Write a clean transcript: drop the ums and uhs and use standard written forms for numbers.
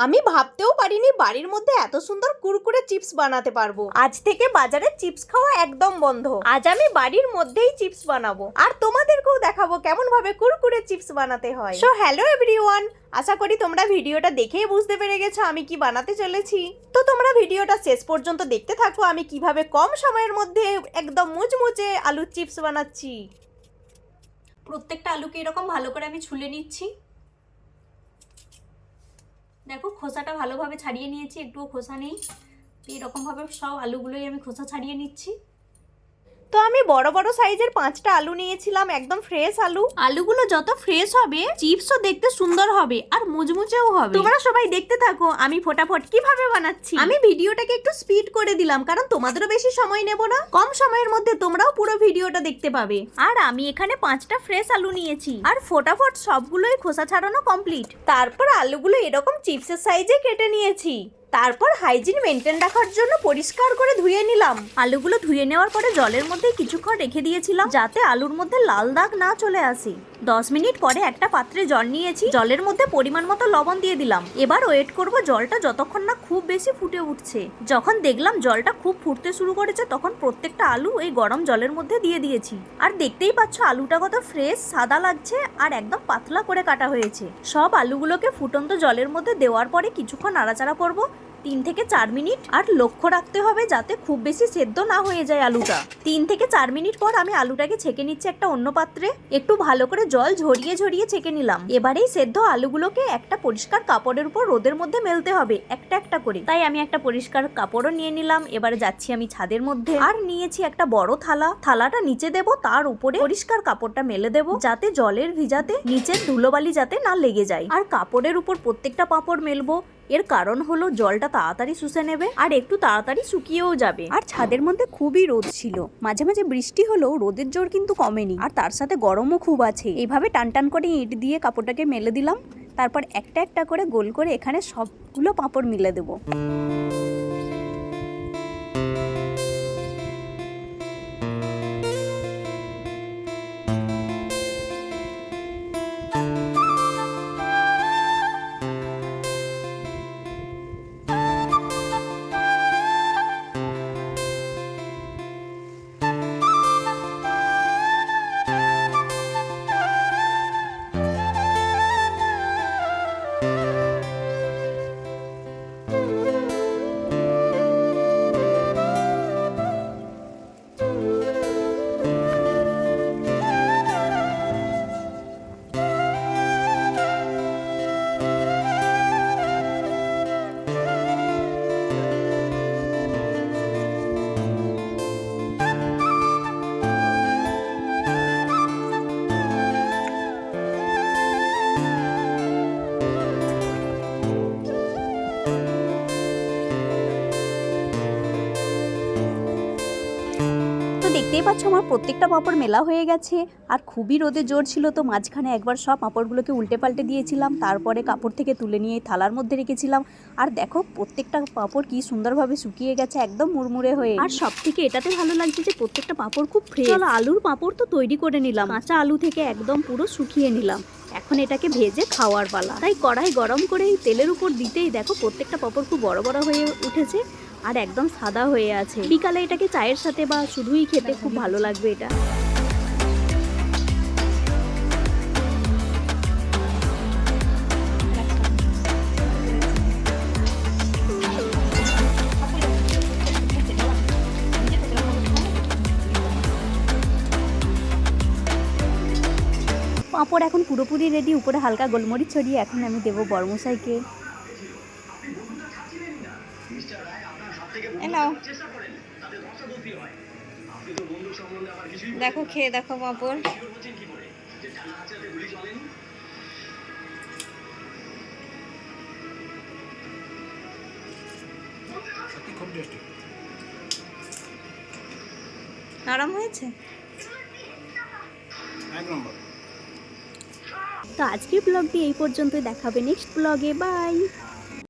আমি ভাবতেও পারিনি বাড়ির মধ্যে এত সুন্দর কুরকুরে চিপস বানাতে পারবো। আজ থেকে বাজারে চিপস খাওয়া একদম বন্ধ। আজ আমি বাড়ির মধ্যেই চিপস বানাবো আর তোমাদেরকেও দেখাবো কেমন ভাবে কুরকুরে চিপস বানাতে হয়। সো হ্যালো এভরিওয়ান, আশা করি তোমরা ভিডিওটা দেখেই বুঝতে পেরে গেছো আমি কি বানাতে চলেছি। তো তোমরা ভিডিওটা শেষ পর্যন্ত দেখতে থাকো আমি কিভাবে কম সময়ের মধ্যে একদম মুচমুচে আলুর চিপস বানাচ্ছি। প্রত্যেকটা আলুকে এরকম ভালো করে আমি ছুলে নিচ্ছি। দেখো খোসাটা ভালোভাবে ছাড়িয়ে নিয়েছি, একটুও খোসা নেই। এরকমভাবে সব আলুগুলোই আমি খোসা ছাড়িয়ে নিচ্ছি। তো আমি বড় বড় সাইজের 5টা আলু নিয়েছিলাম, একদম ফ্রেশ আলু। আলুগুলো যত ফ্রেশ হবে চিপসও দেখতে সুন্দর হবে আর মুচমুচেও হবে। তোমরা সবাই দেখতে থাকো আমি ফটাফট কিভাবে বানাচ্ছি। আমি ভিডিওটাকে একটু স্পিড করে দিলাম কারণ তোমাদেরও বেশি সময় নেব না, কম সময়ের মধ্যে তোমরাও পুরো ভিডিওটা দেখতে পাবে। আর আমি এখানে 5টা ফ্রেশ আলু নিয়েছি আর ফটাফট সবগুলোই খোসা ছাড়ানো কমপ্লিট। তারপর আলুগুলো এরকম চিপসের সাইজে কেটে নিয়েছি। তারপর হাইজিন মেনটেন রাখার জন্য পরিষ্কার করে ধুয়ে নিলাম। আলুগুলো ধুয়ে নেওয়ার পরে জলের মধ্যে কিছুক্ষণ রেখে দিয়েছিলাম যাতে আলুর মধ্যে লাল দাগ না চলে আসে। 10 মিনিট পরে একটা পাত্রে জল নিয়েছি, জলের মধ্যে পরিমাণ মতো লবণ দিয়ে দিলাম। এবার ওয়েট করব জলটা যতক্ষণ না খুব বেশি ফুটে উঠছে। যখন দেখলাম জলটা খুব ফুটতে শুরু করেছে তখন প্রত্যেকটা আলু এই গরম জলের মধ্যে দিয়ে দিয়েছি। আর দেখতেই পাচ্ছ আলুটা কত ফ্রেশ সাদা লাগছে আর একদম পাতলা করে কাটা হয়েছে। সব আলুগুলোকে ফুটন্ত জলের মধ্যে দেওয়ার পরে কিছুক্ষণ নাড়াচাড়া করব 3 থেকে 4 মিনিট। আর লক্ষ্য রাখতে হবে যাতে খুব বেশি সেদ্ধ না হয়ে যায় আলুটা। 3 থেকে 4 মিনিট পর আমি আলুটাকে ছেঁকে নিচ্ছি একটা অন্য পাত্রে। একটু ভালো করে জল ঝরিয়ে ঝরিয়ে ছেঁকে নিলাম। এবারেই সেদ্ধ আলুগুলোকে একটা পরিষ্কার কাপড়ের উপর রোদের মধ্যে মেলতে হবে একটা একটা করে। তাই আমি একটা পরিষ্কার কাপড়ও নিয়ে নিলাম। এবারে যাচ্ছি আমি ছাদের মধ্যে আর নিয়েছি একটা বড় থালা। থালাটা নিচে দেব, তার উপরে পরিষ্কার কাপড়টা মেলে দেব যাতে জলের ভিজাতে নিচের ধুলোবালি যাতে না লেগে যায়। আর কাপড়ের উপর প্রত্যেকটা পাঁপড় মেলবো। এর কারণ হলো জলটা তাড়াতাড়ি শুষে নেবে আর একটু তাড়াতাড়ি শুকিয়েও যাবে। আর ছাদের মধ্যে খুবই রোদ ছিল, মাঝে মাঝে বৃষ্টি হলেও রোদের জোর কিন্তু কমেনি। আর তার সাথে গরমও খুব আছে। এইভাবে টান টান করে ইট দিয়ে কাপড়টাকে মেলে দিলাম। তারপর একটা একটা করে গোল করে এখানে সবগুলো পাঁপড় মিলে দেবো। দেখতেই পাচ্ছ আমার প্রত্যেকটা পাঁপড় মেলা হয়ে গেছে। আর খুবই রোদে জোর ছিল, তো মাঝখানে একবার সব পাঁপড়গুলোকে উল্টে পাল্টে দিয়েছিলাম। তারপরে কাপড় থেকে তুলে নিয়ে থালার মধ্যে রেখেছিলাম। আর দেখো প্রত্যেকটা পাঁপড় কি সুন্দরভাবে শুকিয়ে গেছে, একদম মুড়মুড়ে হয়ে। আর সব থেকে এটাতে ভালো লাগছে যে প্রত্যেকটা পাঁপড় খুব ফ্রেশ। আলুর পাঁপড় তো তৈরি করে নিলাম, কাঁচা আলু থেকে একদম পুরো শুকিয়ে নিলাম। এখন এটাকে ভেজে খাওয়ার পালা। তাই কড়াই গরম করে এই তেলের উপর দিতেই দেখো প্রত্যেকটা পাঁপড় খুব বড় বড় হয়ে উঠেছে আর একদম সাদা হয়ে আছে। বিকালে এটাকে চায়ের সাথে বা শুধুই খেতে খুব ভালো লাগবে এটা। পাঁপড় এখন পুরোপুরি রেডি, উপরে হালকা গোলমরিচ ছড়িয়ে এখন আমি দেবো বড়মশাইকে। দেখো খেয়ে দেখো পাঁপড়। নরম হয়েছে। তো আজকের ব্লগটি এই পর্যন্তই, দেখাবে নেক্সট ব্লগে। বাই।